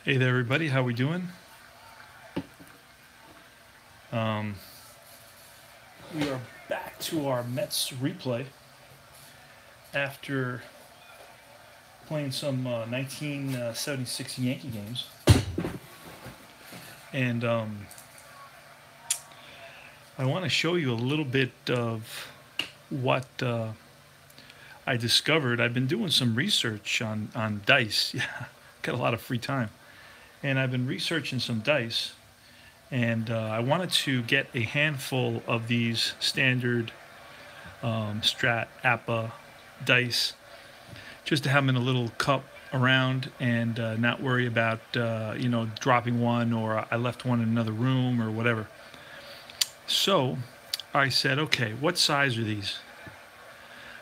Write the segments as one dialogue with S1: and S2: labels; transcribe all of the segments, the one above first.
S1: Hey there, everybody. How we doing? Um, we are back to our Mets replay after playing some 1976 Yankee games, and I want to show you a little bit of what I discovered. I've been doing some research on dice. Yeah, got a lot of free time, and I've been researching some dice. And I wanted to get a handful of these standard Strat APA dice just to have them in a little cup around and not worry about dropping one or I left one in another room or whatever. So I said, okay, what size are these?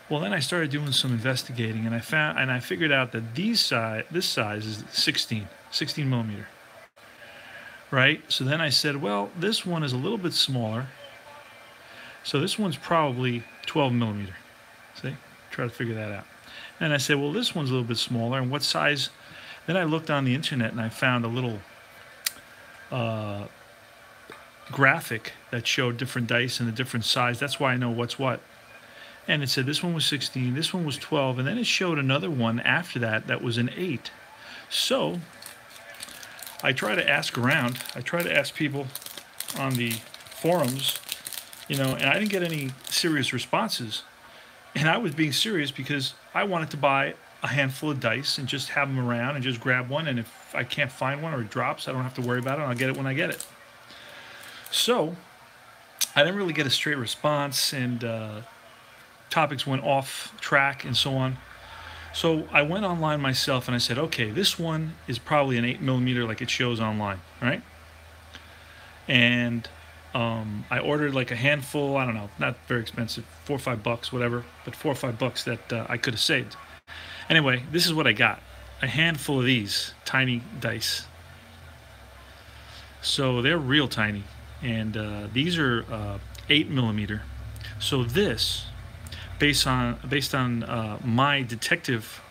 S1: Well, then I started doing some investigating and I figured out that this size is 16 millimeter. Right? So then I said, well, this one is a little bit smaller. So this one's probably 12 millimeter. See? Try to figure that out. And I said, well, this one's a little bit smaller. And what size? Then I looked on the internet and I found a little graphic that showed different dice and the different size. That's why I know what's what. And it said this one was 16, this one was 12, and then it showed another one after that was an 8. So I try to ask around. I try to ask people on the forums, and I didn't get any serious responses. And I was being serious because I wanted to buy a handful of dice and just have them around and just grab one. And if I can't find one or it drops, I don't have to worry about it. I'll get it when I get it. So I didn't really get a straight response, and topics went off track and so on. So I went online myself and I said, okay, this one is probably an 8 millimeter like it shows online, right? And I ordered like a handful, I don't know, not very expensive, $4 or $5, whatever, but $4 or $5 that I could have saved. Anyway, this is what I got. A handful of these tiny dice. So they're real tiny. And these are 8 millimeter. So this, based on my detective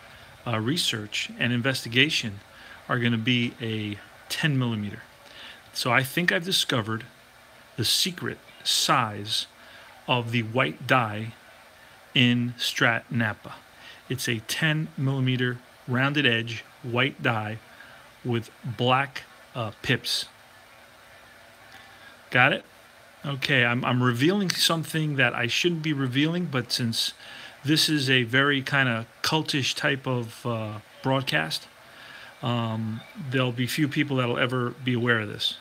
S1: research and investigation, are going to be a 10 millimeter. So I think I've discovered the secret size of the white die in Strat Napa. It's a 10 millimeter rounded edge white die with black pips. Got it? Okay, I'm revealing something that I shouldn't be revealing, but since this is a very kind of cultish type of broadcast, there'll be few people that'll ever be aware of this.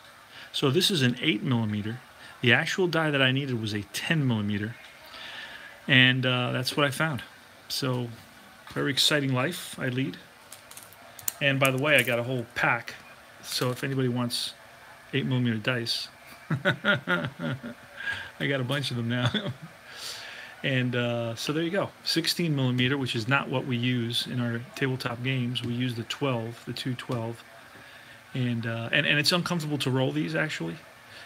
S1: So this is an 8 millimeter. The actual die that I needed was a 10 millimeter, and that's what I found. So very exciting life I lead. And by the way, I got a whole pack. So if anybody wants 8 millimeter dice, I got a bunch of them now. And so there you go. 16 millimeter, which is not what we use in our tabletop games. We use the 12, the 212. And it's uncomfortable to roll these, actually.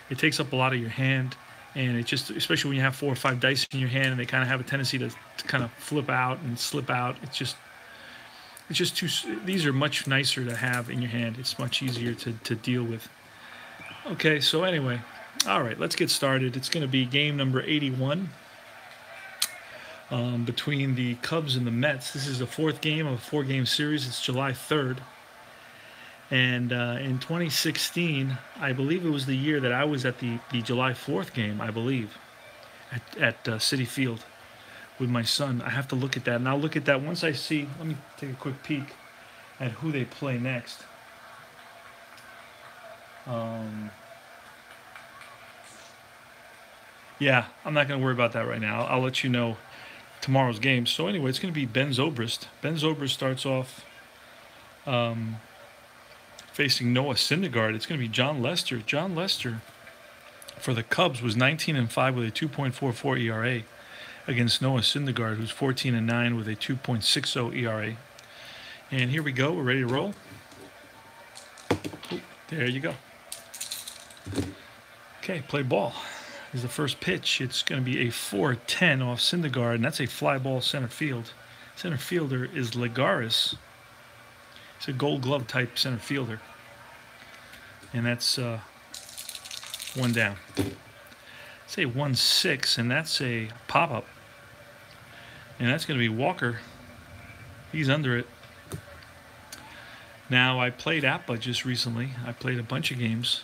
S1: It takes up a lot of your hand. And it just, especially when you have 4 or 5 dice in your hand and they kind of have a tendency to kind of flip out and slip out. It's just too, these are much nicer to have in your hand. It's much easier to deal with. Okay, so anyway, all right, let's get started. It's going to be game number 81 between the Cubs and the Mets. This is the 4th game of a 4-game series. It's July 3rd. And in 2016, I believe it was the year that I was at the July 4th game, I believe, at Citi Field with my son. I have to look at that, and I'll look at that once I see. Let me take a quick peek at who they play next. Yeah, I'm not going to worry about that right now. I'll let you know tomorrow's game. So anyway, it's going to be Ben Zobrist. Ben Zobrist starts off facing Noah Syndergaard. It's going to be John Lester. John Lester for the Cubs was 19-5 with a 2.44 ERA against Noah Syndergaard, who's 14-9 with a 2.60 ERA. And here we go. We're ready to roll. Ooh, there you go. Okay, play ball. Is the first pitch. It's going to be a 4-10 off Syndergaard, and that's a fly ball center field. Center fielder is Legaris. He's a Gold Glove type center fielder. and that's one down. Say 1-6, and that's a pop-up. And that's going to be Walker. He's under it. Now, I played APA just recently. I played a bunch of games,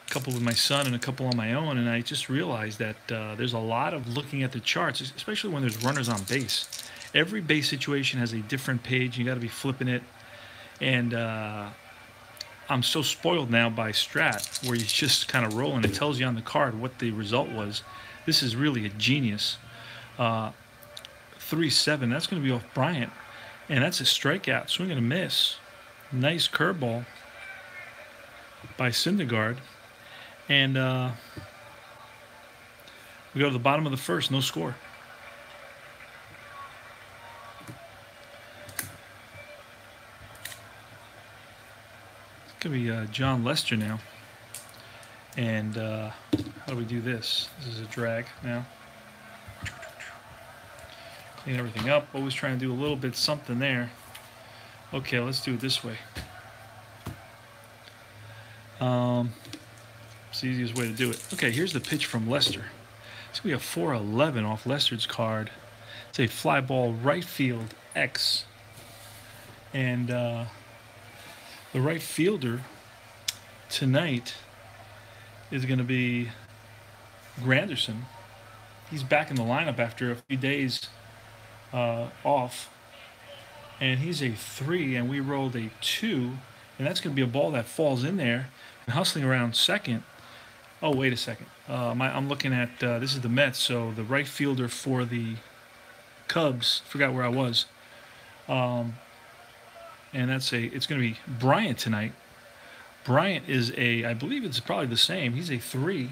S1: a couple with my son and a couple on my own, and I just realized that there's a lot of looking at the charts, especially when there's runners on base. Every base situation has a different page. You got to be flipping it. And I'm so spoiled now by Strat, where you just kind of roll and it tells you on the card what the result was. This is really a genius. 3-7, that's going to be off Bryant. And that's a strikeout. Swing and a miss. Nice curveball by Syndergaard. And we go to the bottom of the first, no score. It's going to be John Lester now. And how do we do this? This is a drag now. Clean everything up. Always trying to do a little bit something there. Okay, let's do it this way. It's the easiest way to do it. Okay, here's the pitch from Lester. It's going to be a 4-11 off Lester's card. It's a fly ball right field X. And the right fielder tonight is going to be Granderson. He's back in the lineup after a few days off. And he's a 3, and we rolled a 2. And that's going to be a ball that falls in there and hustling around second. Oh, wait a second. I'm looking at, this is the Mets, so the right fielder for the Cubs, forgot where I was. And it's going to be Bryant tonight. Bryant is I believe it's probably the same. He's a 3.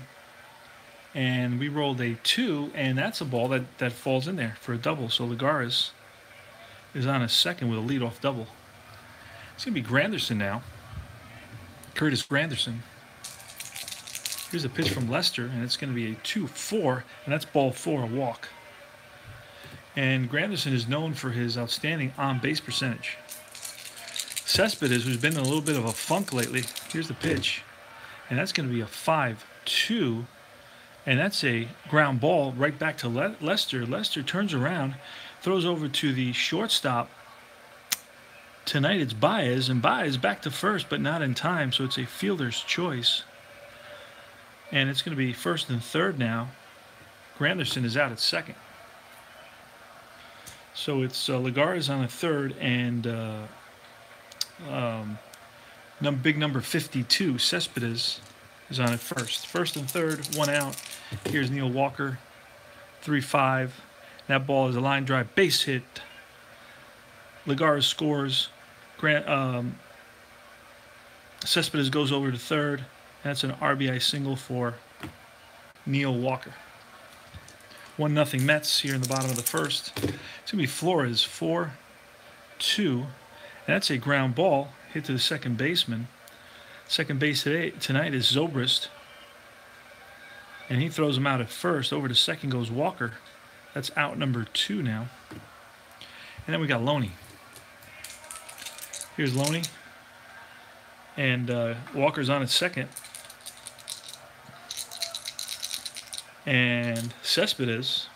S1: And we rolled a 2, and that's a ball that falls in there for a double. So Lagares is on a second with a leadoff double. It's going to be Granderson now. Curtis Granderson. Here's a pitch from Lester, and it's going to be a 2-4, and that's ball 4, a walk. And Granderson is known for his outstanding on-base percentage. Cespedes, who's been in a little bit of a funk lately, here's the pitch, and that's going to be a 5-2, and that's a ground ball right back to Lester. Lester turns around, throws over to the shortstop. Tonight it's Baez, and Baez back to first, but not in time, so it's a fielder's choice. And it's going to be first and third now. Granderson is out at second. So it's Lagares on a third, and big number 52, Cespedes, is on at first. First and third, one out. Here's Neil Walker, 3-5. That ball is a line drive base hit. Lagares scores. Cespedes goes over to third. That's an RBI single for Neil Walker. 1-0 Mets here in the bottom of the first. It's going to be Flores, 4-2. And that's a ground ball hit to the second baseman. Second base tonight is Zobrist. And he throws him out at first. Over to second goes Walker. That's out number 2 now. And then we got Loney. Here's Loney. And Walker's on at second. And Cespedes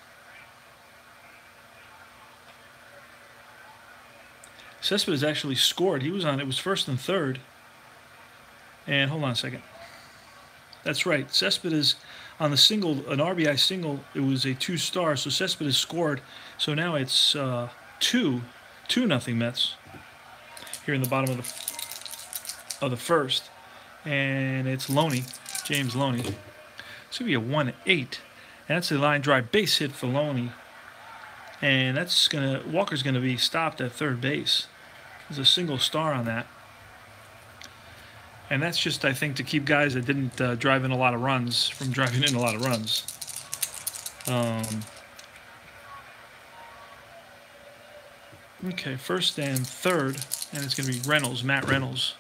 S1: actually scored. He was on. It was first and third. And hold on a second. That's right. Cespedes on the single, an RBI single. It was a 2-star. So Cespedes scored. So now it's 2-0 Mets here in the bottom of the first. And it's Loney, James Loney. It's going to be a 1-8. And that's a line drive base hit for Loney. And Walker's going to be stopped at third base. There's a single star on that. And that's just, I think, to keep guys that didn't drive in a lot of runs from driving in a lot of runs. Okay, first and third. And it's going to be Reynolds, Matt Reynolds.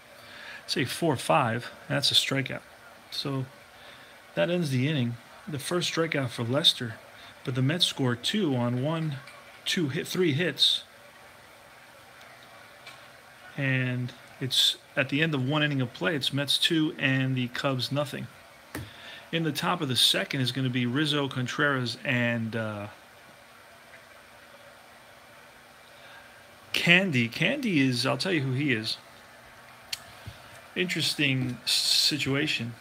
S1: Say 4-5. That's a strikeout. So that ends the inning. The first strikeout for Lester, but the Mets score 2 on 3 hits. And It's at the end of 1 inning of play. It's Mets 2 and the Cubs nothing. In the top of the second is going to be Rizzo, Contreras, and Candy. Candy is, I'll tell you who he is. Interesting situation.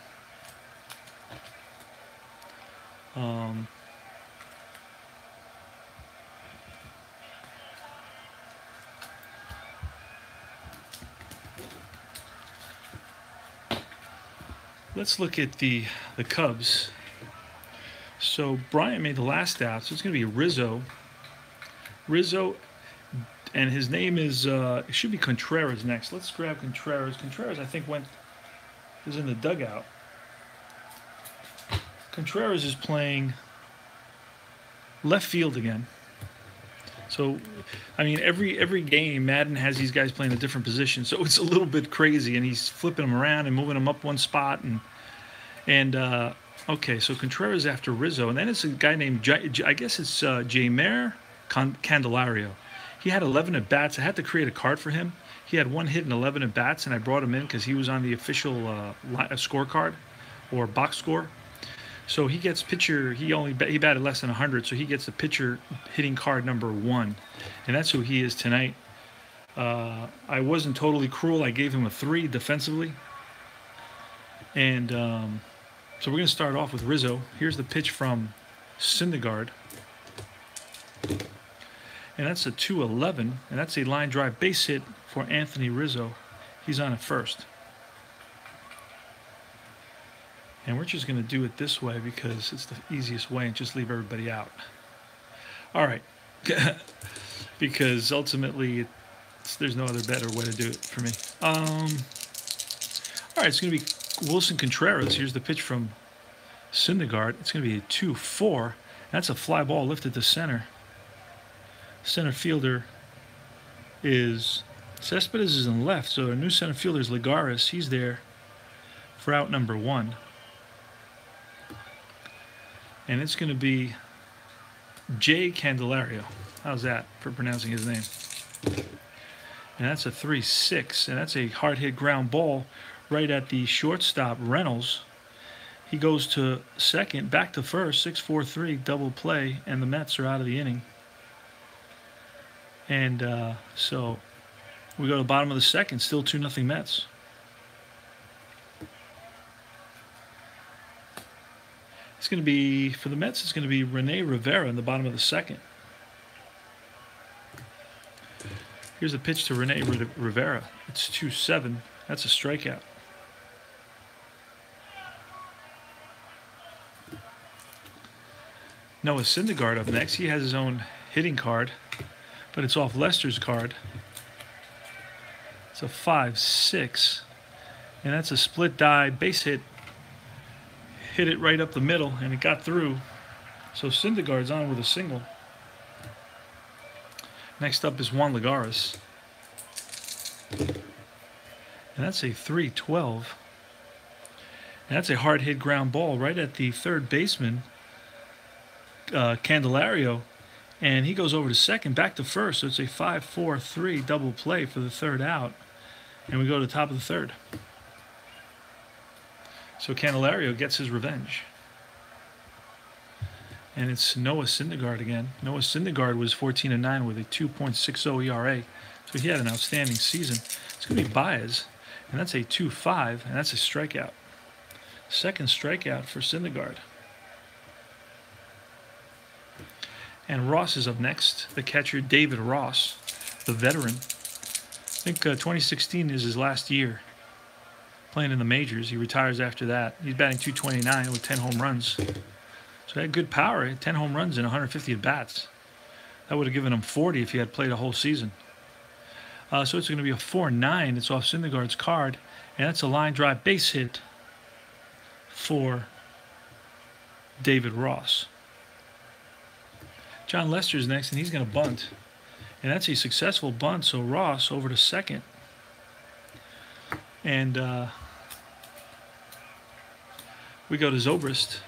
S1: Let's look at the Cubs. So Bryant made the last out, so it's going to be Rizzo. And his name is, it should be Contreras next. Let's grab Contreras. Contreras, I think, is in the dugout. Contreras is playing left field again. So, I mean, every game, Madden has these guys playing a different position. So it's a little bit crazy, and he's flipping them around and moving them up one spot. Okay, so Contreras after Rizzo. And then it's a guy named, I guess it's Jeimer Candelario. He had 11 at-bats. I had to create a card for him. He had 1 hit and 11 at-bats, and I brought him in because he was on the official scorecard or box score. So he gets pitcher. He batted less than 100, so he gets the pitcher hitting card number 1, and that's who he is tonight. I wasn't totally cruel. I gave him a 3 defensively, and so we're going to start off with Rizzo. Here's the pitch from Syndergaard, and that's a 2-11, and that's a line drive base hit for Anthony Rizzo. He's on at first. And we're just going to do it this way because it's the easiest way and just leave everybody out. All right. Because ultimately, there's no other better way to do it for me. All right, it's going to be Wilson Contreras. Here's the pitch from Syndergaard. It's going to be a 2-4. That's a fly ball lifted to center. Center fielder is Cespedes is in left, so our new center fielder is Ligares. He's there for out number 1. And it's going to be J. Candelario. How's that for pronouncing his name? And that's a 3-6. And that's a hard hit ground ball right at the shortstop, Reynolds. He goes to second, back to first, 6-4-3, double play, and the Mets are out of the inning. And so we go to the bottom of the second, still 2-0 Mets. It's going to be, for the Mets, it's going to be Rene Rivera in the bottom of the second. Here's a pitch to Rene Rivera. It's 2-7. That's a strikeout. Noah Syndergaard up next. He has his own hitting card, but it's off Lester's card. It's a 5-6, and that's a split die base hit. Hit it right up the middle, and it got through. So Syndergaard's on with a single. Next up is Juan Ligares. And that's a 3-12. And that's a hard hit ground ball right at the third baseman, Candelario. And he goes over to second, back to first. So it's a 5-4-3 double play for the third out. And we go to the top of the third. So Candelario gets his revenge. And it's Noah Syndergaard again. Noah Syndergaard was 14-9 with a 2.60 ERA. So he had an outstanding season. It's going to be Baez, and that's a 2-5, and that's a strikeout. Second strikeout for Syndergaard. And Ross is up next, the catcher David Ross, the veteran. I think 2016 is his last year playing in the majors. He retires after that. He's batting .229 with 10 home runs. So he had good power, 10 home runs and 150 at-bats. That would have given him 40 if he had played a whole season. So it's going to be a 4-9. It's off Syndergaard's card, and that's a line drive base hit for David Ross. John Lester's next, and he's going to bunt. And that's a successful bunt, so Ross over to second. And we go to Zobrist.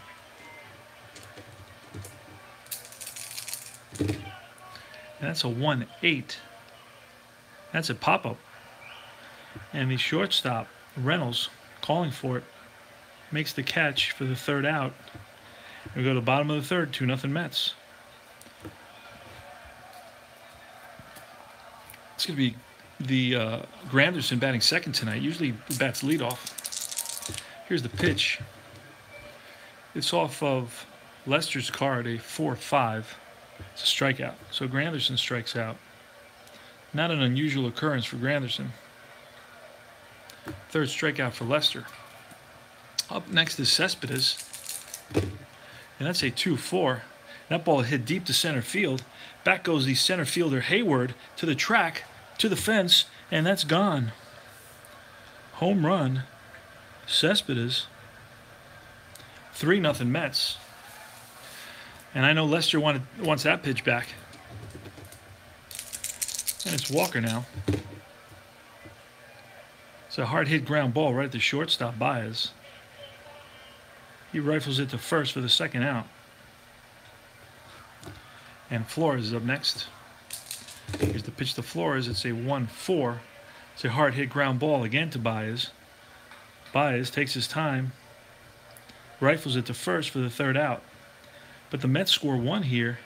S1: And that's a 1-8. That's a pop-up. And the shortstop, Reynolds, calling for it, makes the catch for the third out. We go to the bottom of the third, 2-0 Mets. It's going to be the Granderson batting second tonight. Usually he bats leadoff. Here's the pitch. It's off of Lester's card, a 4-5. It's a strikeout. So Granderson strikes out. Not an unusual occurrence for Granderson. Third strikeout for Lester. Up next is Cespedes. And that's a 2-4. That ball hit deep to center field. Back goes the center fielder Hayward to the track, to the fence, and that's gone. Home run, Cespedes. 3-0 Mets. And I know Lester wants that pitch back. And it's Walker now. It's a hard hit ground ball right at the shortstop, Baez. He rifles it to first for the second out. And Flores is up next. Here's the pitch to Flores. It's a 1-4. It's a hard hit ground ball again to Baez. Baez takes his time, rifles it to first for the third out. But the Mets score one here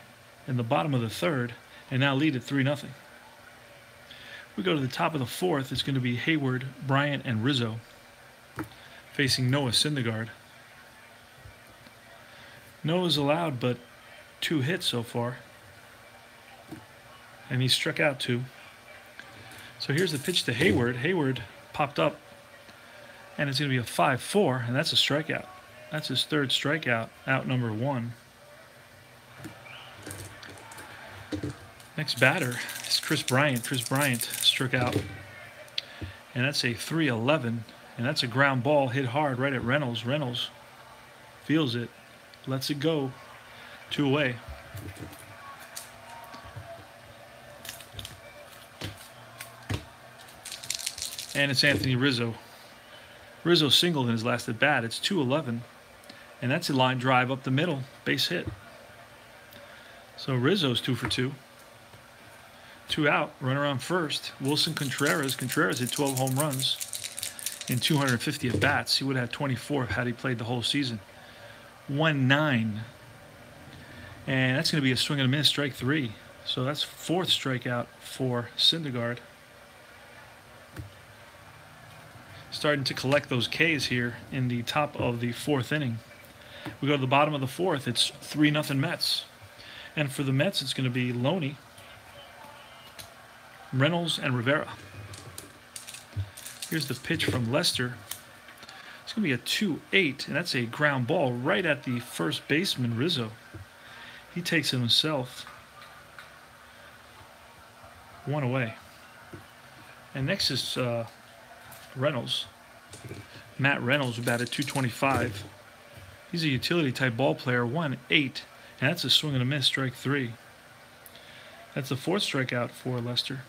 S1: in the bottom of the third and now lead at 3-0. We go to the top of the fourth. It's going to be Hayward, Bryant, and Rizzo facing Noah Syndergaard. Noah's allowed but 2 hits so far, and he struck out 2. So here's the pitch to Hayward. Hayward popped up, and it's going to be a 5-4, and that's a strikeout. That's his third strikeout, out number 1. Next batter is Chris Bryant. Chris Bryant struck out, and that's a 3-11, and that's a ground ball hit hard right at Reynolds. Reynolds feels it, lets it go, 2 away. And it's Anthony Rizzo. Rizzo singled in his last at bat. It's 2-11, and that's a line drive up the middle, base hit. So Rizzo's 2 for 2. 2 out, runner on first. Wilson Contreras. Contreras hit 12 home runs in 250 at bats. He would have had 24 had he played the whole season. 1-9. And that's going to be a swing and a miss, strike 3. So that's 4th strikeout for Syndergaard. Starting to collect those Ks here in the top of the 4th inning. We go to the bottom of the 4th. It's 3-0 Mets. And for the Mets, it's going to be Loney, Reynolds, and Rivera. Here's the pitch from Lester. It's going to be a 2-8, and that's a ground ball right at the first baseman, Rizzo. He takes it himself. 1 away. And next is Reynolds. Matt Reynolds, who batted .225. He's a utility-type ball player, 1-8, and that's a swing and a miss, strike 3. That's the 4th strikeout for Lester.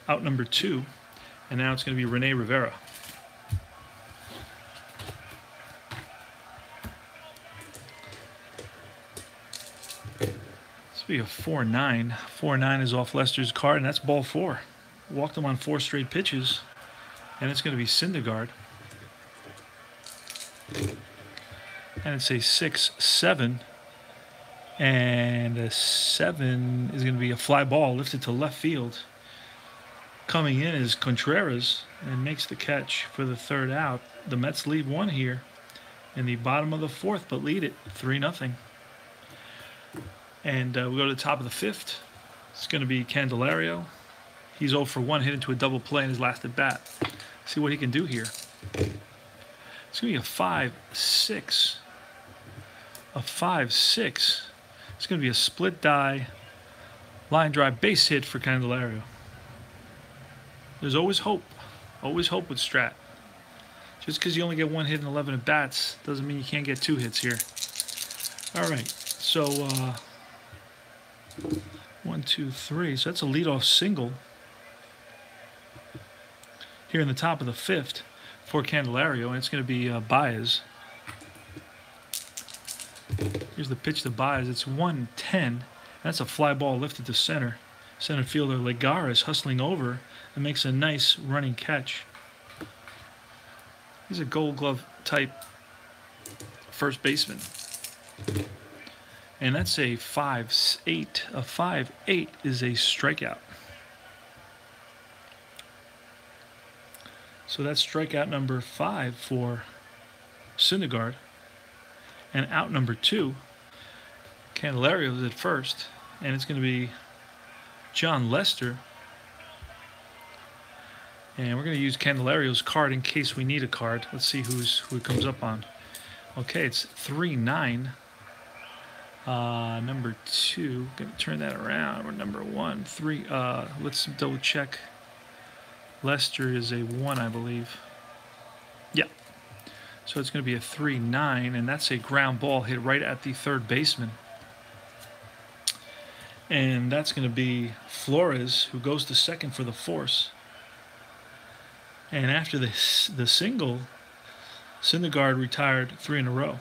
S1: Out number 2, and now it's going to be Rene Rivera. This will be a 4-9. 4-9 is off Lester's card, and that's ball 4. Walked him on 4 straight pitches, and it's going to be Syndergaard. And it's a 6-7, and a 7 is going to be a fly ball lifted to left field. Coming in is Contreras and makes the catch for the third out. The Mets lead 1 here in the bottom of the 4th, but lead it 3-0. And we go to the top of the 5th. It's going to be Candelario. He's 0 for 1, hit into a double play in his last at bat. See what he can do here. It's going to be a 5-6. A 5-6. It's going to be a split die, line drive, base hit for Candelario. There's always hope. Always hope with Strat. Just because you only get 1 hit in 11 at bats doesn't mean you can't get 2 hits here. All right. So 1, 2, 3. So that's a leadoff single here in the top of the 5th for Candelario, and it's going to be Baez. Here's the pitch to Baez. It's 1-10. That's a fly ball lifted to center. Center fielder Legares hustling over and makes a nice running catch. He's a Gold Glove type first baseman. And that's a 5-8. A 5-8 is a strikeout. So that's strikeout number 5 for Syndergaard. And out number 2, Candelario's at first. And it's going to be John Lester. And we're going to use Candelario's card in case we need a card. Let's see who it comes up on. Okay, it's 3-9. Number 2. Going to turn that around. Or number 1. 3. Let's double check. Lester is a 1, I believe. Yeah. So it's going to be a 3-9, and that's a ground ball hit right at the third baseman. And that's going to be Flores, who goes to second for the force. And after the single, Syndergaard retired 3 in a row.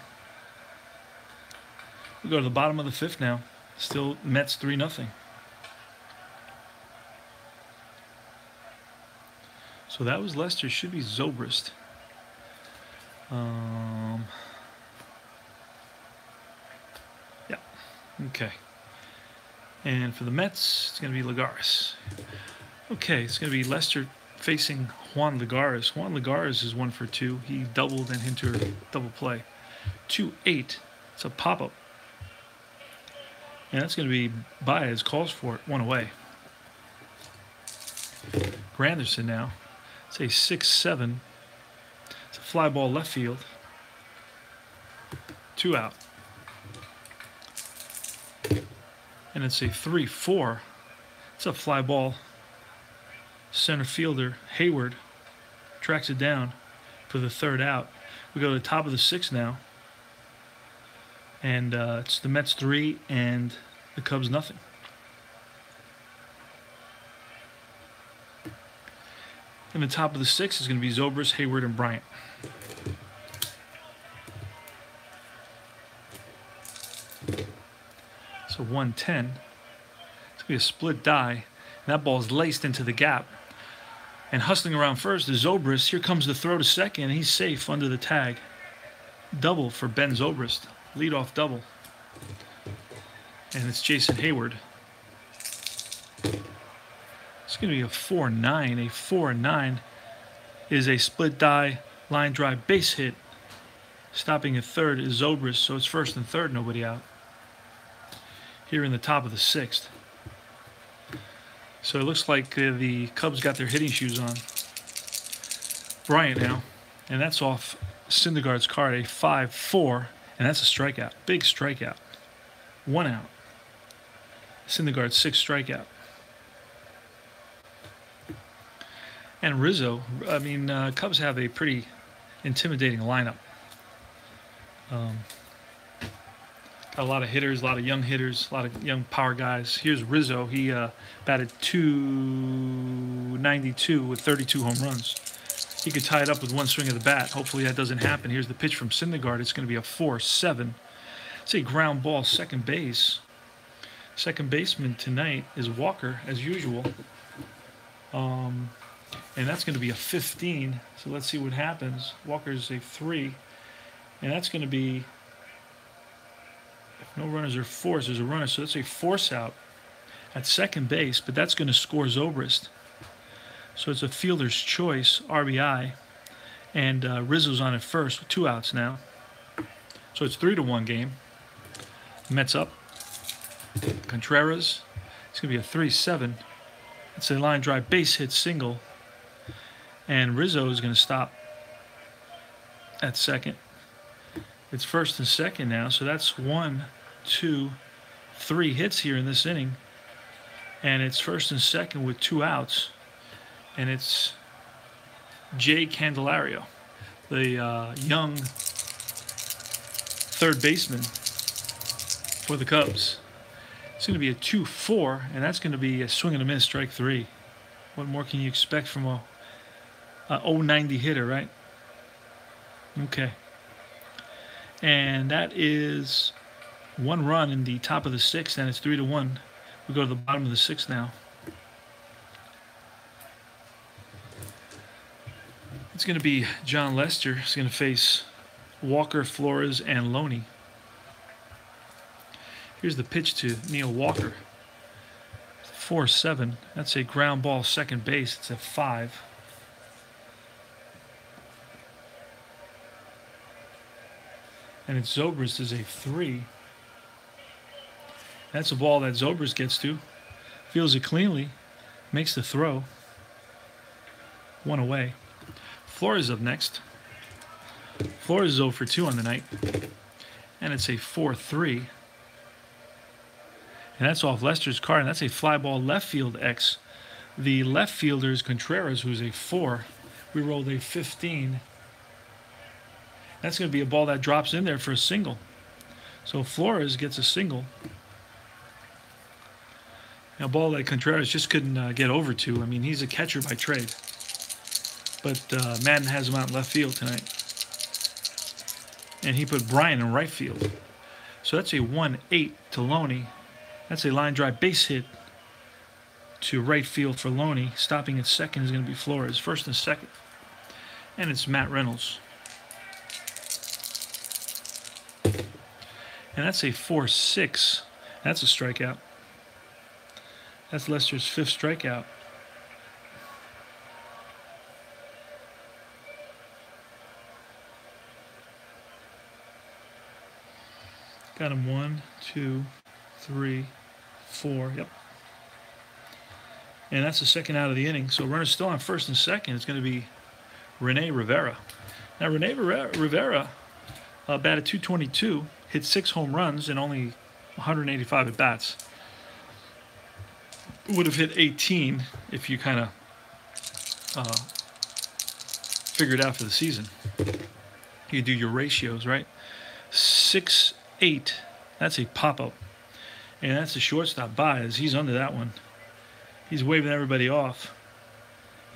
S1: We go to the bottom of the 5th now. Still Mets 3-0. So that was Lester. Should be Zobrist. Yeah. Okay. And for the Mets, it's going to be Legares. Okay, it's going to be Lester facing Juan Legares. Juan Legares is 1 for 2. He doubled and hit a double play. 2-8. It's a pop-up. And that's going to be Baez calls for it. 1 away. Granderson now. It's a 6-7. It's a fly ball left field. 2 out. And it's a 3-4. It's a fly ball. Center fielder Hayward tracks it down for the 3rd out. We go to the top of the 6th now. And it's the Mets 3 and the Cubs 0. In the top of the 6th is going to be Zobrist, Hayward, and Bryant. So 1-10. It's going to be a split die. And that ball is laced into the gap. And hustling around first is Zobrist. Here comes the throw to second, and he's safe under the tag. Double for Ben Zobrist. Leadoff double. And it's Jason Hayward. It's going to be a 4-9. A 4-9 is a split die line drive base hit. Stopping at third is Zobrist, so it's first and third, nobody out. Here in the top of the 6th. So it looks like the Cubs got their hitting shoes on. Bryant now, and that's off Syndergaard's card, a 5-4, and that's a strikeout. Big strikeout. 1 out. Syndergaard's 6th strikeout. And Rizzo, I mean, Cubs have a pretty intimidating lineup. Got a lot of hitters, a lot of young hitters, a lot of young power guys. Here's Rizzo. He batted .292 with 32 home runs. He could tie it up with 1 swing of the bat. Hopefully that doesn't happen. Here's the pitch from Syndergaard. It's going to be a 4-7. It's a ground ball, second base. Second baseman tonight is Walker, as usual. And that's going to be a 15. So let's see what happens. Walker's a 3. And that's going to be, if no runners are forced, there's a runner. So that's a force out at second base. But that's going to score Zobrist. So it's a fielder's choice, RBI. And Rizzo's on at first with 2 outs now. So it's 3-1 game. Mets up. Contreras. It's going to be a 3-7. It's a line drive base hit single. And Rizzo is going to stop at second. It's first and second now. So that's 1, 2, 3 hits here in this inning. And it's first and second with 2 outs. And it's Jay Candelario, the young third baseman for the Cubs. It's going to be a 2-4, and that's going to be a swing and a miss, strike 3. What more can you expect from a 090 hitter, right? Okay. And that is 1 run in the top of the 6th, and it's 3-1. We go to the bottom of the 6th now. It's going to be John Lester. He's going to face Walker, Flores, and Loney. Here's the pitch to Neil Walker. 4-7. That's a ground ball second base. It's a 5. And it's Zobrist is a 3. That's a ball that Zobrist gets to. Feels it cleanly. Makes the throw. 1 away. Flores up next. Flores is 0 for 2 on the night. And it's a 4-3. And that's off Lester's card. And that's a fly ball left field X. The left fielder is Contreras, who's a 4. We rolled a 15. That's going to be a ball that drops in there for a single. So Flores gets a single. A ball that Contreras just couldn't get over to. I mean, he's a catcher by trade. But Madden has him out in left field tonight. And he put Brian in right field. So that's a 1-8 to Loney. That's a line drive base hit to right field for Loney. Stopping at second is going to be Flores. First and second. And it's Matt Reynolds. And that's a 4-6. That's a strikeout. That's Lester's 5th strikeout. Got him 1, 2, 3, 4. Yep. And that's the second out of the inning. So runner's still on first and second. It's going to be Rene Rivera. Now Rene Rivera batted .222, hit 6 home runs and only 185 at bats. Would have hit 18 if you kind of figured out for the season. You do your ratios, right? 6-8. That's a pop-up. And that's a shortstop Baez. He's under that one. He's waving everybody off.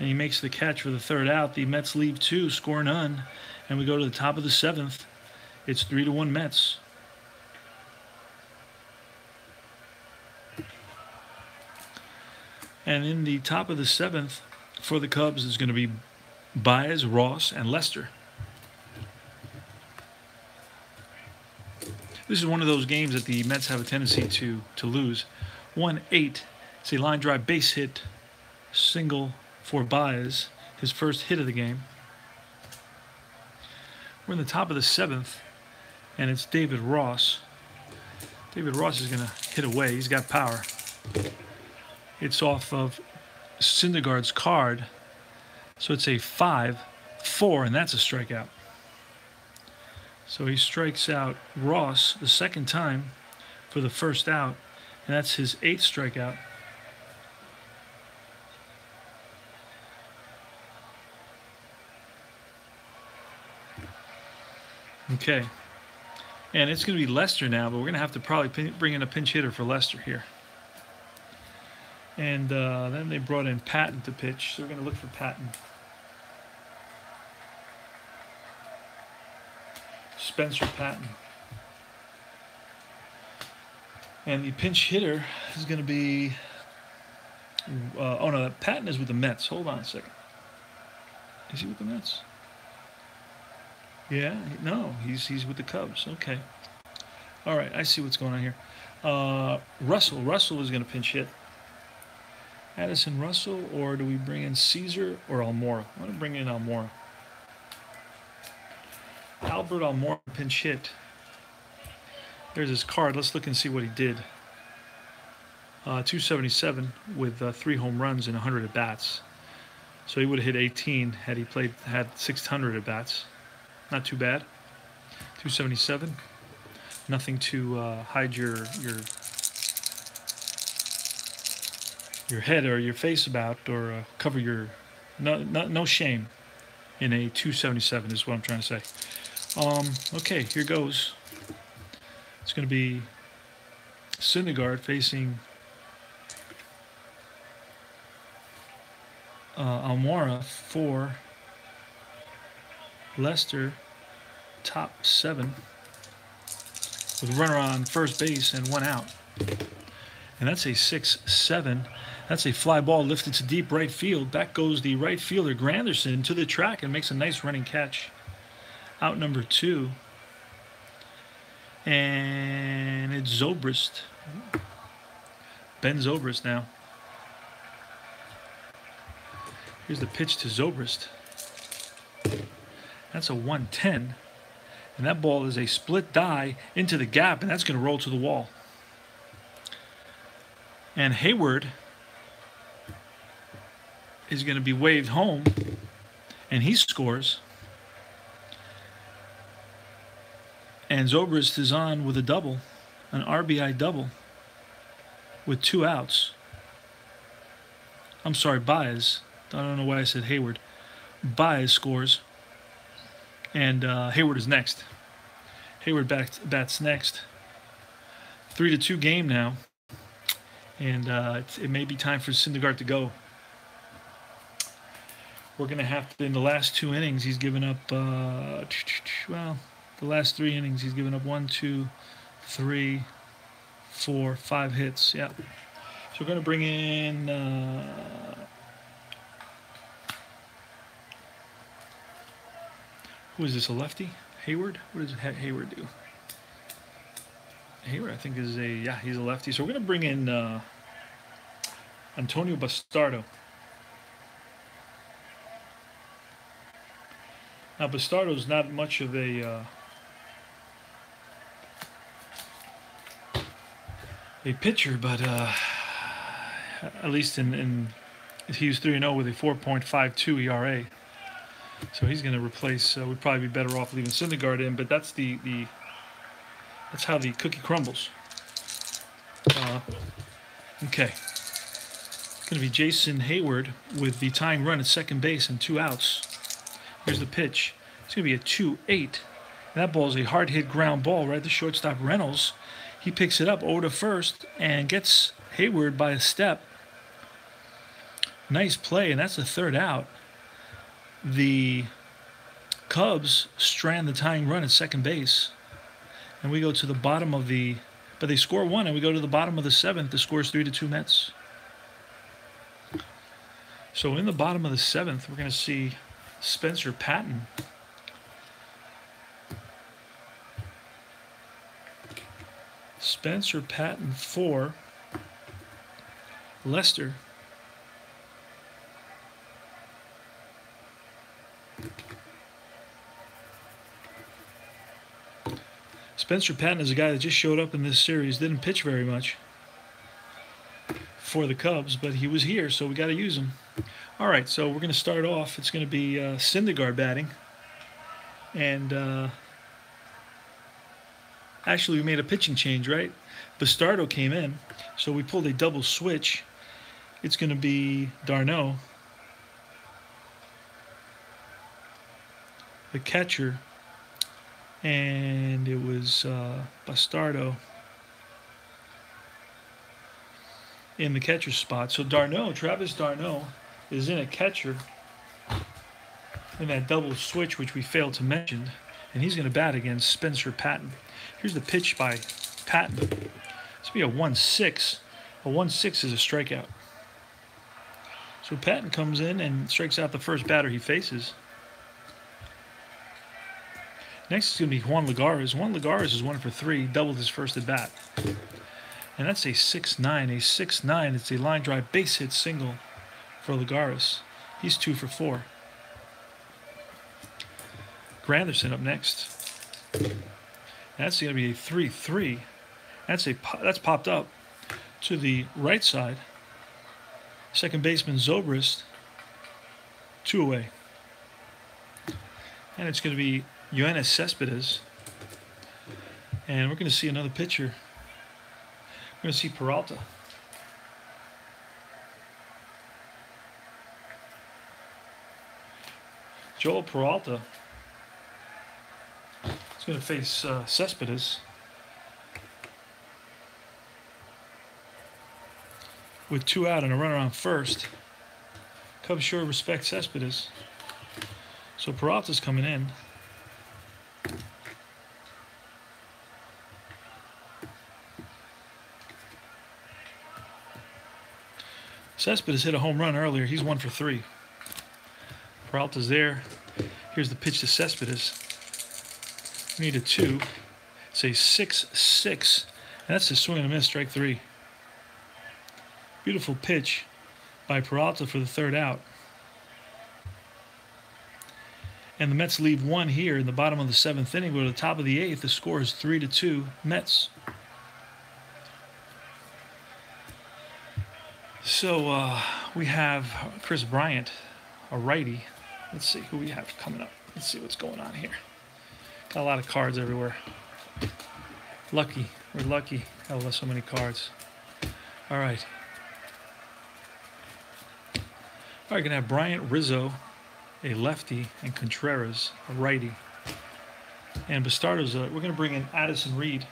S1: And he makes the catch for the 3rd out. The Mets leave 2, score none. And we go to the top of the 7th. It's 3-1 Mets. And in the top of the 7th for the Cubs is going to be Baez, Ross, and Lester. This is one of those games that the Mets have a tendency to lose. 1-8. It's a line drive base hit, single for Baez, his first hit of the game. We're in the top of the 7th, and it's David Ross. David Ross is going to hit away. He's got power. It's off of Syndergaard's card, so it's a 5-4, and that's a strikeout. So he strikes out Ross the second time for the first out, and that's his 8th strikeout. Okay. And it's going to be Lester now, but we're going to have to probably bring in a pinch hitter for Lester here. And then they brought in Patton to pitch, so we're going to look for Patton. Spencer Patton. And the pinch hitter is going to be... oh, no, Patton is with the Mets. Hold on a second. Is he with the Mets? Yeah, no, he's with the Cubs. Okay. All right, I see what's going on here. Russell is going to pinch hit. Addison Russell, or do we bring in Caesar or Almora? I'm going to bring in Almora. Albert Almora pinch hit. There's his card. Let's look and see what he did. 277 with 3 home runs and 100 at bats. So he would have hit 18 had he had 600 at bats. Not too bad. 277. Nothing to hide your head or your face about, or cover your no shame in a 277 is what I'm trying to say. Okay, here goes. It's going to be Syndergaard facing Almora for Lester, top 7, with a runner on first base and 1 out. And that's a 6-7. That's a fly ball lifted to deep right field. Back goes the right fielder, Granderson, to the track and makes a nice running catch. Out number 2. And it's Zobrist. Ben Zobrist now. Here's the pitch to Zobrist. That's a 110. And that ball is a split die into the gap, and that's going to roll to the wall. And Hayward is going to be waved home, and he scores. And Zobrist is on with a double, an RBI double, with 2 outs. I'm sorry, Baez. I don't know why I said Hayward. Baez scores, and Hayward is next. Hayward bats next. 3-2 game now, and it may be time for Syndergaard to go. We're going to have to, in the last 2 innings, he's given up, the last 3 innings, he's given up 1, 2, 3, 4, 5 hits. Yeah. So we're going to bring in, who is this, a lefty? Hayward? What does Hayward do? Hayward, I think, is he's a lefty. So we're going to bring in Antonio Bastardo. Now, Bastardo's not much of a pitcher, but at least he was 3-0 with a 4.52 ERA. So he's going to replace. Would probably be better off leaving Syndergaard in, but that's that's how the cookie crumbles. Okay, it's going to be Jason Hayward with the tying run at second base and 2 outs. Here's the pitch. It's going to be a 2-8. And that ball is a hard hit ground ball right to shortstop Reynolds. He picks it up over to first and gets Hayward by a step. Nice play, and that's the 3rd out. The Cubs strand the tying run at second base. And we go to the bottom of but they score 1, and we go to the bottom of the 7th. The score is 3-2 Mets. So in the bottom of the 7th, we're going to see Spencer Patton. Spencer Patton for Lester. Spencer Patton is a guy that just showed up in this series, didn't pitch very much for the Cubs, but he was here, so we got to use him. All right, so we're going to start off. It's going to be Syndergaard batting. And actually, we made a pitching change, right? Bastardo came in, so we pulled a double switch. It's going to be d'Arnaud, the catcher, and it was Bastardo in the catcher spot. So Travis d'Arnaud is in a catcher in that double switch, which we failed to mention, and he's going to bat against Spencer Patton. Here's the pitch by Patton. This will be a 1-6. A 1-6 is a strikeout. So Patton comes in and strikes out the first batter he faces. Next is going to be Juan Lagares. Juan Lagares is 1 for 3, doubled his first at bat. And that's a 6-9. A 6-9. It's a line drive base hit single for Lagares. He's 2 for 4. Granderson up next. That's going to be a 3-3. That's popped up to the right side. Second baseman Zobrist, 2 away. And it's going to be Yoenis Cespedes. And we're going to see another pitcher. We're going to see Peralta. Joel Peralta is going to face Cespedes. With 2 out and a runner on first. Cubs sure respect Cespedes. So Peralta's coming in. Cespedes hit a home run earlier. He's 1 for 3. Peralta's there. Here's the pitch to Cespedes. We need a 2. It's a 6-6. And that's a swing and a miss, strike 3. Beautiful pitch by Peralta for the 3rd out. And the Mets lead 1 here in the bottom of the 7th inning. But at the top of the 8th, the score is 3-2 Mets. So we have Chris Bryant, a righty. Let's see who we have coming up. Let's see what's going on here. Got a lot of cards everywhere. Lucky. We're lucky. Got so many cards. All right. All right, going to have Bryant, Rizzo, a lefty, and Contreras, a righty. And Bastardo's, we're going to bring in Addison Reed.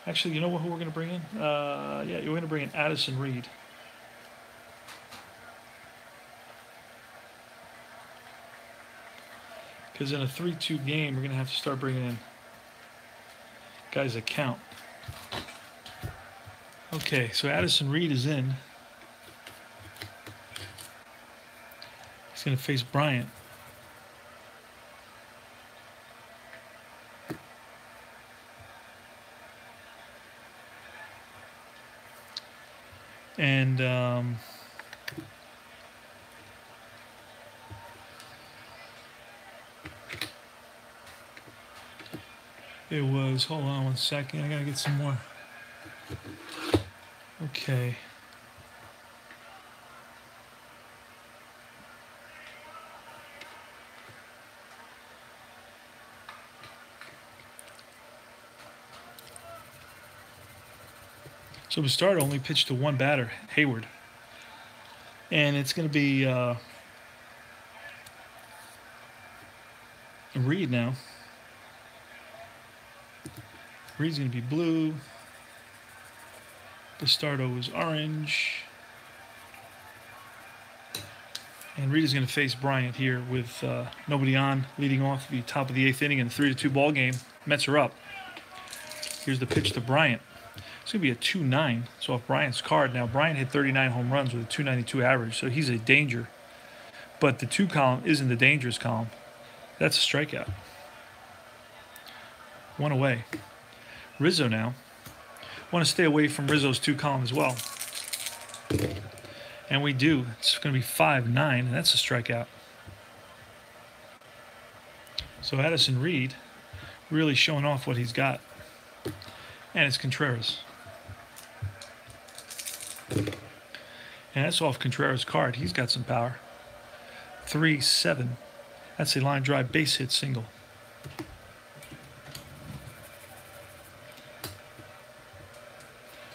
S1: Actually, you know who we're going to bring in? Yeah, we're going to bring in Addison Reed. Because in a 3-2 game, we're going to have to start bringing in guys that count. Okay, so Addison Reed is in. He's going to face Bryant. And it was, hold on 1 second, I gotta get some more. Okay. So Bastardo only pitched to 1 batter, Hayward. And it's going to be Reed now. Reed's going to be blue. Bastardo is orange. And Reed is going to face Bryant here with nobody on, leading off the top of the 8th inning in a 3-2 ball game. Mets are up. Here's the pitch to Bryant. It's going to be a 2-9. So off Bryant's card. Now, Bryant hit 39 home runs with a 292 average, so he's a danger. But the 2 column isn't the dangerous column. That's a strikeout. 1 away. Rizzo now. Want to stay away from Rizzo's 2 column as well. And we do. It's going to be 5-9, and that's a strikeout. So Addison Reed really showing off what he's got. And it's Contreras. And that's off Contreras' card. He's got some power. 3-7. That's a line drive base hit single.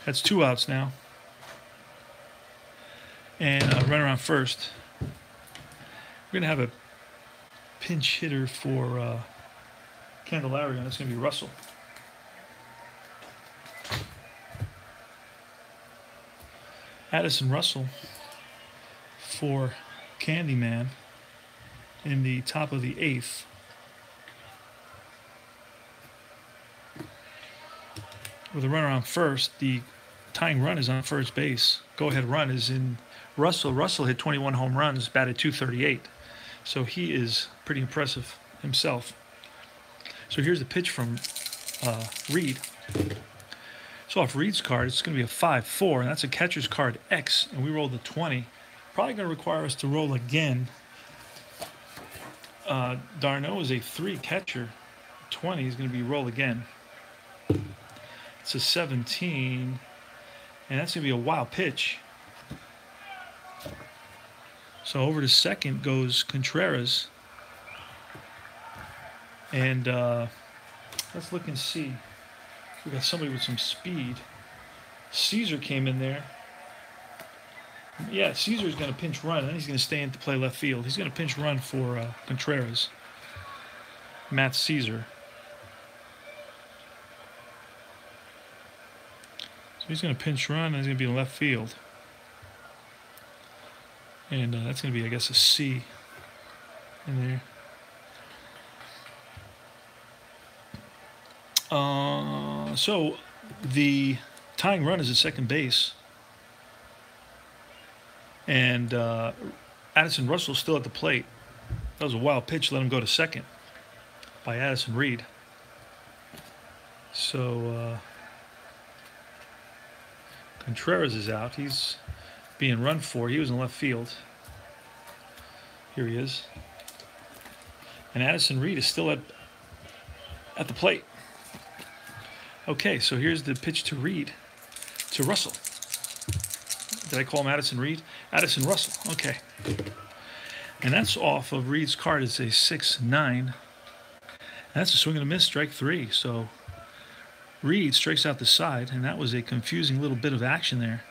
S1: That's 2 outs now. And run around first. We're going to have a pinch hitter for Candelario, and that's going to be Russell. Addison Russell for Candyman in the top of the 8th. With a runner on first, the tying run is on first base. Go-ahead run is in Russell. Russell hit 21 home runs, batted .238. So he is pretty impressive himself. So here's the pitch from Reed. So off Reed's card, it's going to be a 5-4, and that's a catcher's card X, and we rolled a 20. Probably going to require us to roll again. Darno is a 3 catcher. 20 is going to be roll again. It's a 17, and that's going to be a wild pitch. So over to second goes Contreras. And let's look and see. We got somebody with some speed. Caesar came in there. Yeah, Caesar's going to pinch run, and then he's going to stay in to play left field. He's going to pinch run for Contreras. Matt Caesar. So he's going to pinch run, and he's going to be in left field. And that's going to be, I guess, a C in there. So the tying run is at second base. And Addison Russell still at the plate. That was a wild pitch. Let him go to second by Addison Reed. So Contreras is out. He's being run for. He was in left field. Here he is. And Addison Reed is still at the plate. Okay, so here's the pitch to Reed. To Russell. Did I call him Addison Reed? Addison Russell. Okay. And that's off of Reed's card. It's a 6-9. And that's a swing and a miss, strike 3. So Reed strikes out the side, and that was a confusing little bit of action there.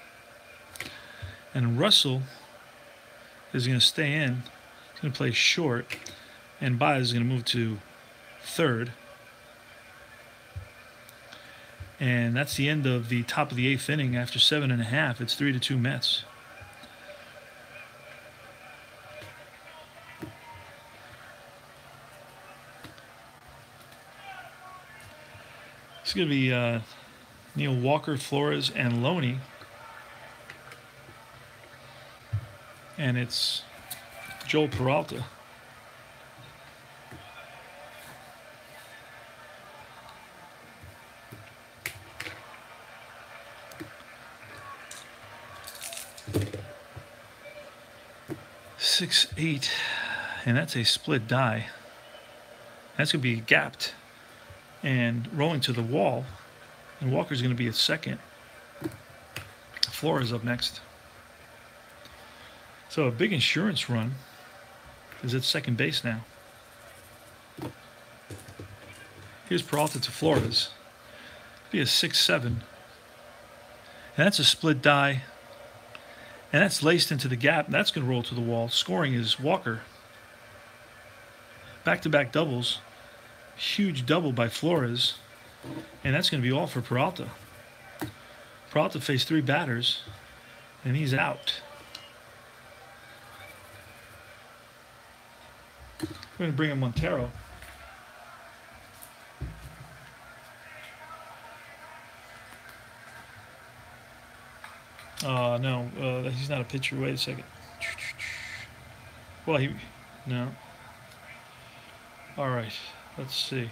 S1: And Russell is going to stay in. He's going to play short. And Baez is going to move to third. And that's the end of the top of the 8th inning after 7.5. It's 3-2 Mets. It's going to be Neil Walker, Flores, and Loney. And it's Joel Peralta. Six, 8, and that's a split die. That's going to be gapped and rolling to the wall, and Walker's going to be at second. Flores up next. So a big insurance run is at second base now. Here's Peralta to Flores. It'll be a 6-7, and that's a split die. And that's laced into the gap. That's going to roll to the wall. Scoring is Walker. Back-to-back doubles. Huge double by Flores. And that's going to be all for Peralta. Peralta faced 3 batters, and he's out. We're going to bring in Montero. No, he's not a pitcher. Wait a second. Well, no. All right, let's see.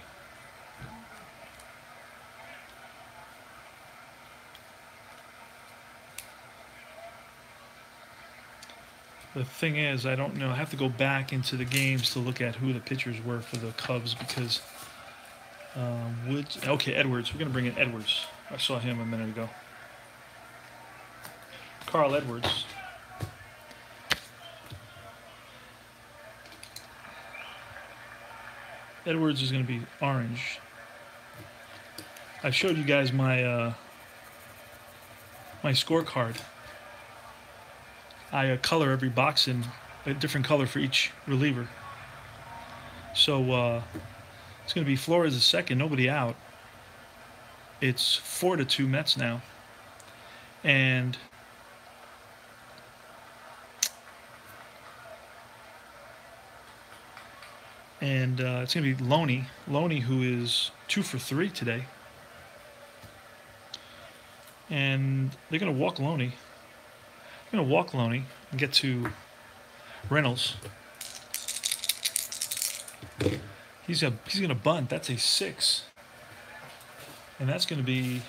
S1: The thing is, I don't know. I have to go back into the games to look at who the pitchers were for the Cubs because Woods. Okay, Edwards. We're going to bring in Edwards. I saw him a minute ago. Carl Edwards. Edwards is going to be orange. I showed you guys my my scorecard. I color every box in a different color for each reliever. So it's going to be Flores at second, nobody out. It's 4-2 Mets now. And it's going to be Loney, who is 2 for 3 today. And they're going to walk Loney. They're going to walk Loney and get to Reynolds. He's going to bunt. That's a 6. And that's going to be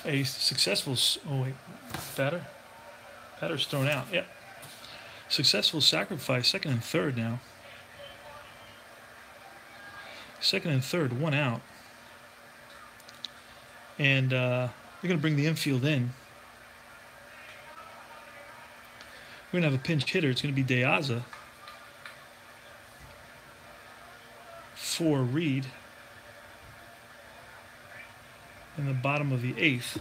S1: a successful... Oh, wait. Batter's thrown out. Yeah. Successful sacrifice, second and third now. Second and third, 1 out. And they're going to bring the infield in. We're going to have a pinch hitter. It's going to be De Aza for Reed in the bottom of the 8th.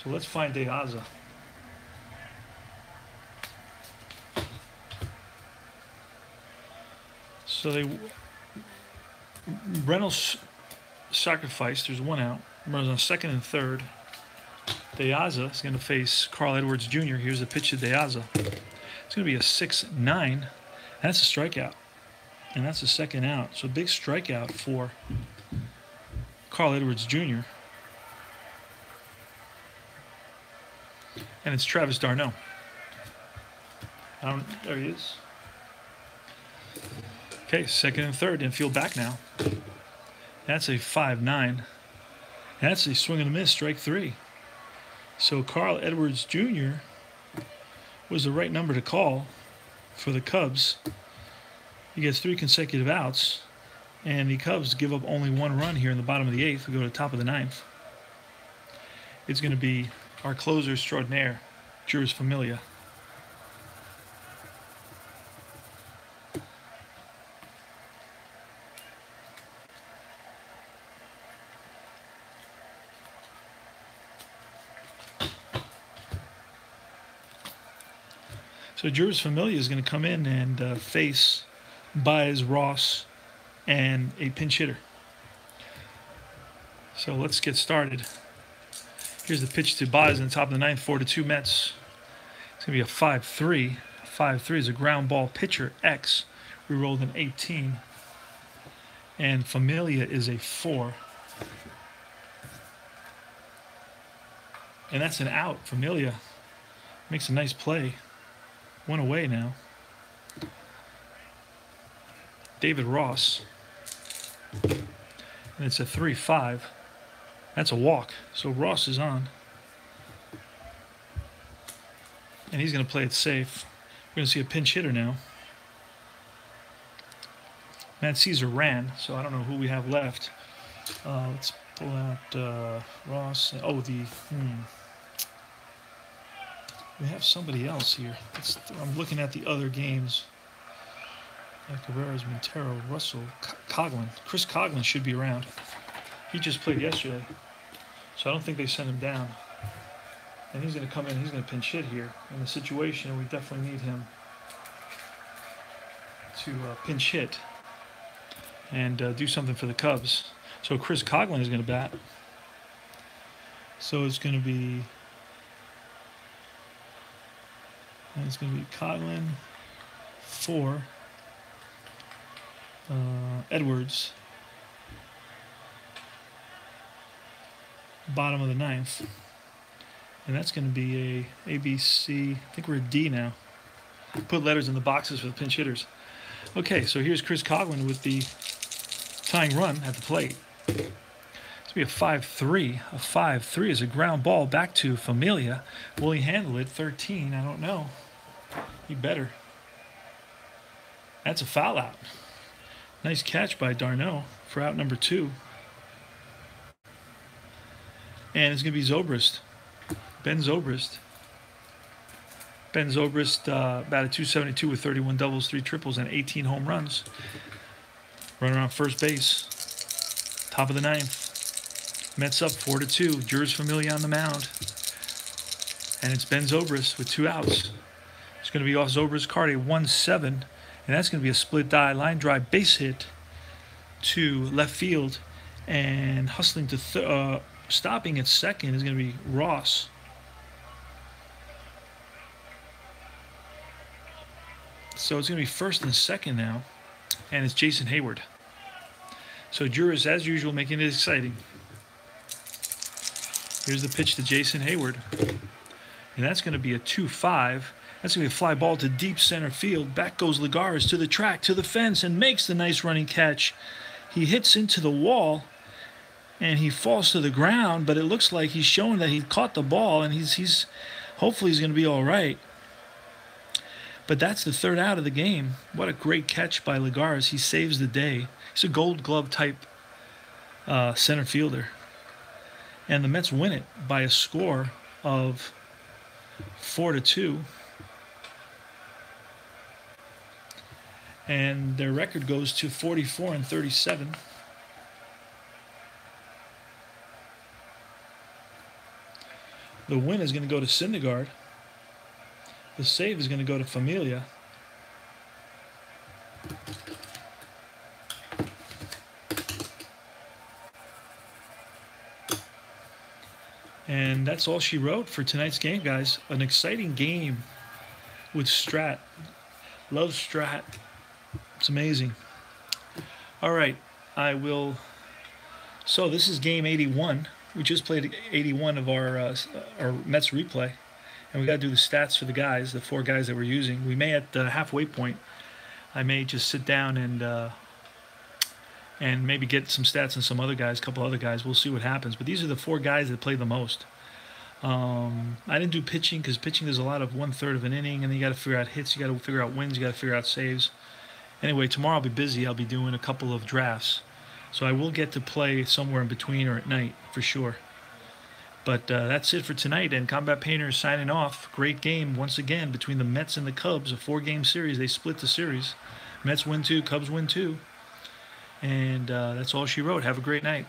S1: So let's find De Aza. So Reynolds sacrificed. There's 1 out. Runners on second and third. De Aza is going to face Carl Edwards Jr. Here's the pitch to De Aza. It's going to be a 6-9. That's a strikeout. And that's the second out. So big strikeout for Carl Edwards Jr. and it's Travis d'Arnaud. There he is. Okay, second and third, infield back now. That's a 5-9. That's a swing and a miss, strike 3. So Carl Edwards Jr. was the right number to call for the Cubs. He gets 3 consecutive outs, and the Cubs give up only 1 run here in the bottom of the 8th. We go to the top of the 9th. It's going to be our closer extraordinaire, Juris Familia. So Juris Familia is going to come in and face Baez, Ross, and a pinch hitter. So let's get started. Here's the pitch to Baez in the top of the 9th, 4-2 Mets. It's going to be a 5-3. 5-3 is a ground ball pitcher, X. We rolled an 18. And Familia is a 4. And that's an out. Familia makes a nice play. 1 away now. David Ross. And it's a 3-5. That's a walk. So Ross is on. And he's going to play it safe. We're going to see a pinch hitter now. Matt Caesar ran, so I don't know who we have left. Let's pull out Ross. Oh, we have somebody else here. I'm looking at the other games. Cabrera's, Montero, Russell, Coughlin. Chris Coughlin should be around. He just played yesterday, so I don't think they sent him down. And he's going to come in. He's going to pinch hit here in the situation. We definitely need him to pinch hit and do something for the Cubs. So Chris Coughlin is going to bat. So it's going to be. And it's going to be Coughlin, 4, Edwards, bottom of the 9th. And that's going to be a ABC. I think we're a D now. Put letters in the boxes for the pinch hitters. Okay, so here's Chris Coughlin with the tying run at the plate. It's going to be a 5-3. A 5-3 is a ground ball back to Familia. Will he handle it? 13, I don't know. He better. That's a foul out. Nice catch by d'Arnaud for out number 2. And it's going to be Zobrist. Ben Zobrist. Ben Zobrist batted .272 with 31 doubles, 3 triples, and 18 home runs. Running around first base. Top of the 9th. Mets up 4-2. Juris Familia on the mound. And it's Ben Zobrist with 2 outs. It's going to be off Zobrist's card, a 1-7. And that's going to be a split die line drive base hit to left field. And hustling to stopping at second is going to be Ross. So it's going to be first and second now. And it's Jason Hayward. So Juris, as usual, making it exciting. Here's the pitch to Jason Hayward. And that's going to be a 2-5. That's going to be a fly ball to deep center field. Back goes Lagares to the track, to the fence, and makes the nice running catch. He hits into the wall, and he falls to the ground, but it looks like he's showing that he caught the ball, and he's hopefully he's going to be all right. But that's the third out of the game. What a great catch by Lagares. He saves the day. He's a gold glove type center fielder. And the Mets win it by a score of 4-2. And their record goes to 44-37. The win is going to go to Syndergaard. The save is going to go to Familia. And that's all she wrote for tonight's game, guys. An exciting game with Strat. Love Strat. It's amazing. All right, I will. So this is game 81. We just played 81 of our Mets replay. and we got to do the stats for the guys, the 4 guys that we're using. We may at the halfway point, I may just sit down and maybe get some stats on some other guys, a couple other guys. We'll see what happens. But these are the 4 guys that play the most. I didn't do pitching because pitching there's a lot of 1/3 of an inning, and then you got to figure out hits, you got to figure out wins, you got to figure out saves. Anyway, tomorrow I'll be busy. I'll be doing a couple of drafts, so I will get to play somewhere in between or at night for sure. But that's it for tonight. And Combat Painter is signing off. Great game once again between the Mets and the Cubs. A 4-game series. They split the series. Mets win 2, Cubs win 2. And that's all she wrote. Have a great night.